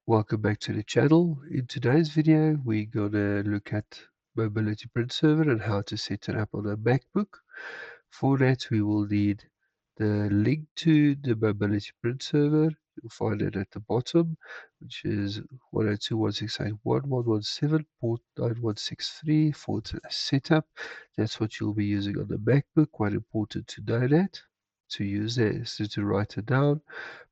Welcome back to the channel. In today's video, we're gonna look at Mobility Print Server and how to set it up on a MacBook. For that, we will need the link to the Mobility Print Server. You'll find it at the bottom, which is 102.168.1.117 port 9163/setup. That's what you'll be using on the MacBook. Quite important to know that, to use that, so to write it down.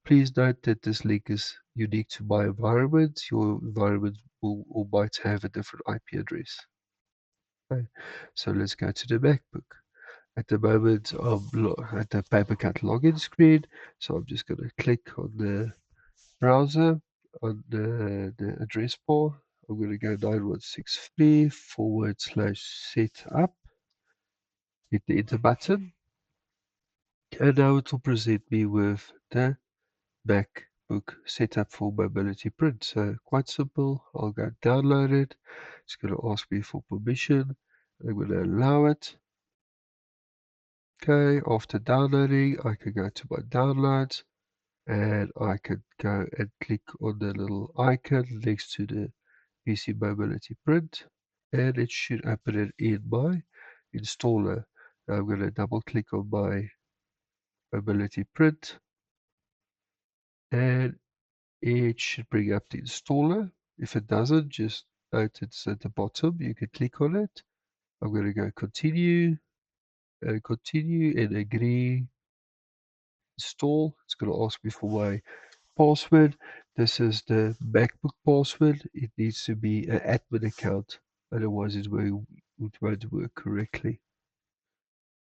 Please note that this link is unique to my environment. Your environment will or might have a different IP address. Okay, so let's go to the MacBook. At the moment, I'm at the Papercut login screen, so I'm just going to click on the browser on the address bar. I'm going to go 9163/setup. Hit the enter button, and now it will present me with the MacBook setup for mobility print. So quite simple. I'll go download it. It's going to ask me for permission. I'm going to allow it. Okay, after downloading, I can go to my downloads and I can go and click on the little icon next to the PC Mobility Print, and it should open it in my installer. Now I'm going to double click on my Mobility Print, and it should bring up the installer. If it doesn't, just note it's at the bottom. You can click on it. I'm going to go continue and agree, install. It's going to ask me for my password. This is the MacBook password. It needs to be an admin account, otherwise it won't work correctly.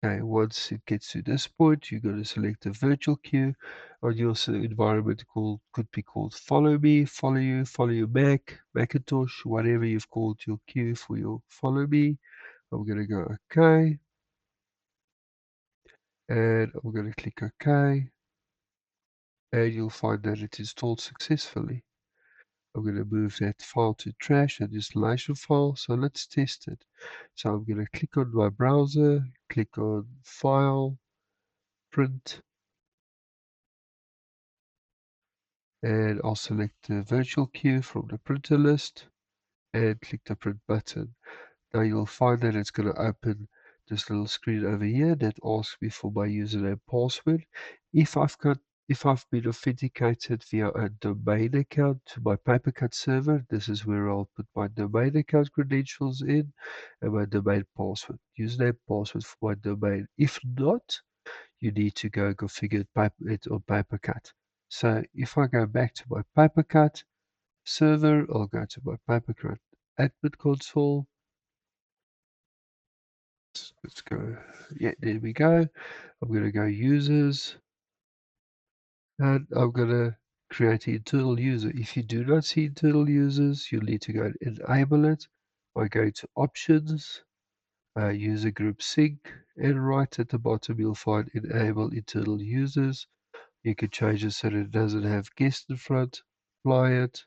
Okay, once it gets to this point, you're going to select a virtual queue on your environment could be called Follow Me, Follow You, Follow Your Mac, Macintosh, whatever you've called your queue for your Follow Me. I'm going to go OK, and I'm going to click OK, and you'll find that it's installed successfully. I'm going to move that file to trash, and installation file. So let's test it. So I'm going to click on my browser, click on File, Print, and I'll select the virtual queue from the printer list and click the print button. Now you'll find that it's going to open this little screen over here that asks me for my username and password. If I've been authenticated via a domain account to my Papercut server, this is where I'll put my domain account credentials in and my domain password. Username, password for my domain. If not, you need to go configure it on Papercut. So if I go back to my Papercut server, I'll go to my Papercut admin console. Let's go. Yeah, there we go. I'm going to go users, and I'm going to create an internal user. If you do not see internal users, you'll need to go and enable it by going to options, user group sync, and right at the bottom you'll find enable internal users. You can change it so that it doesn't have guest in front. Apply it.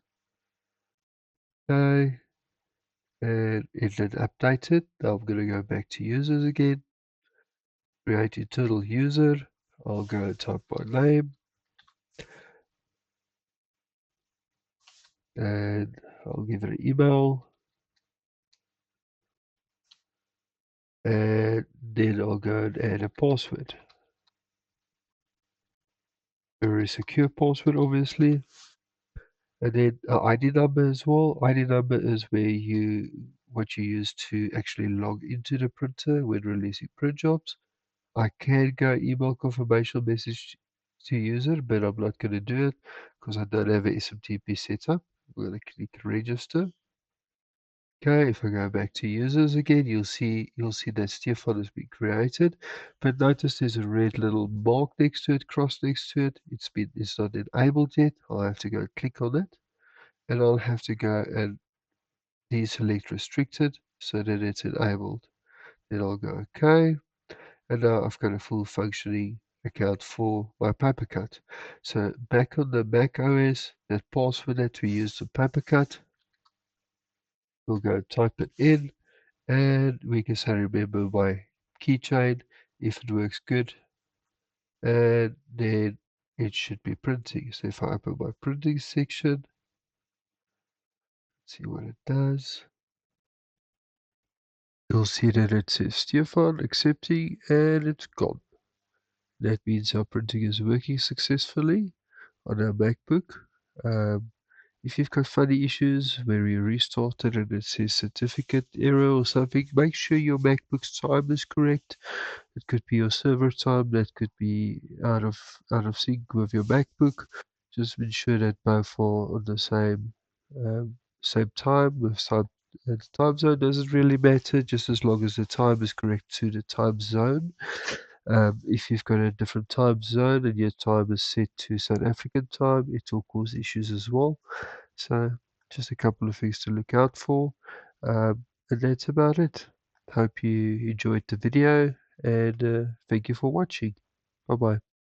Okay. And it then update it. Now I'm going to go back to users again. Create internal user. I'll go and type my name. And I'll give it an email. And then I'll go and add a password. Very secure password, obviously. And then ID number as well. ID number is what you use to actually log into the printer when releasing print jobs. I can go email confirmation message to user, but I'm not going to do it because I don't have a SMTP set up. I'm going to click register. Okay, if I go back to users again, you'll see that Stefan has been created, but notice there's a red little mark next to it, cross next to it. It's not enabled yet. I'll have to go click on it, and I'll have to go and deselect restricted so that it's enabled. Then I'll go OK, and now I've got a full functioning account for my Papercut. So back on the macOS, that password that we used for Papercut, we'll go type it in, and we can say remember my keychain if it works good, and then it should be printing. So if I open my printing section, See what it does. You'll see that it says Stefan accepting and it's gone. That means our printing is working successfully on our MacBook. Um, if you've got funny issues where you restart it and it says certificate error or something, make sure your MacBook's time is correct. It could be your server time, that could be out of sync with your MacBook. Just ensure that both are on the same time. With the time zone doesn't really matter, just as long as the time is correct to the time zone. If you've got a different time zone and your time is set to South African time, it will cause issues as well. So just a couple of things to look out for. And that's about it. Hope you enjoyed the video and thank you for watching. Bye bye.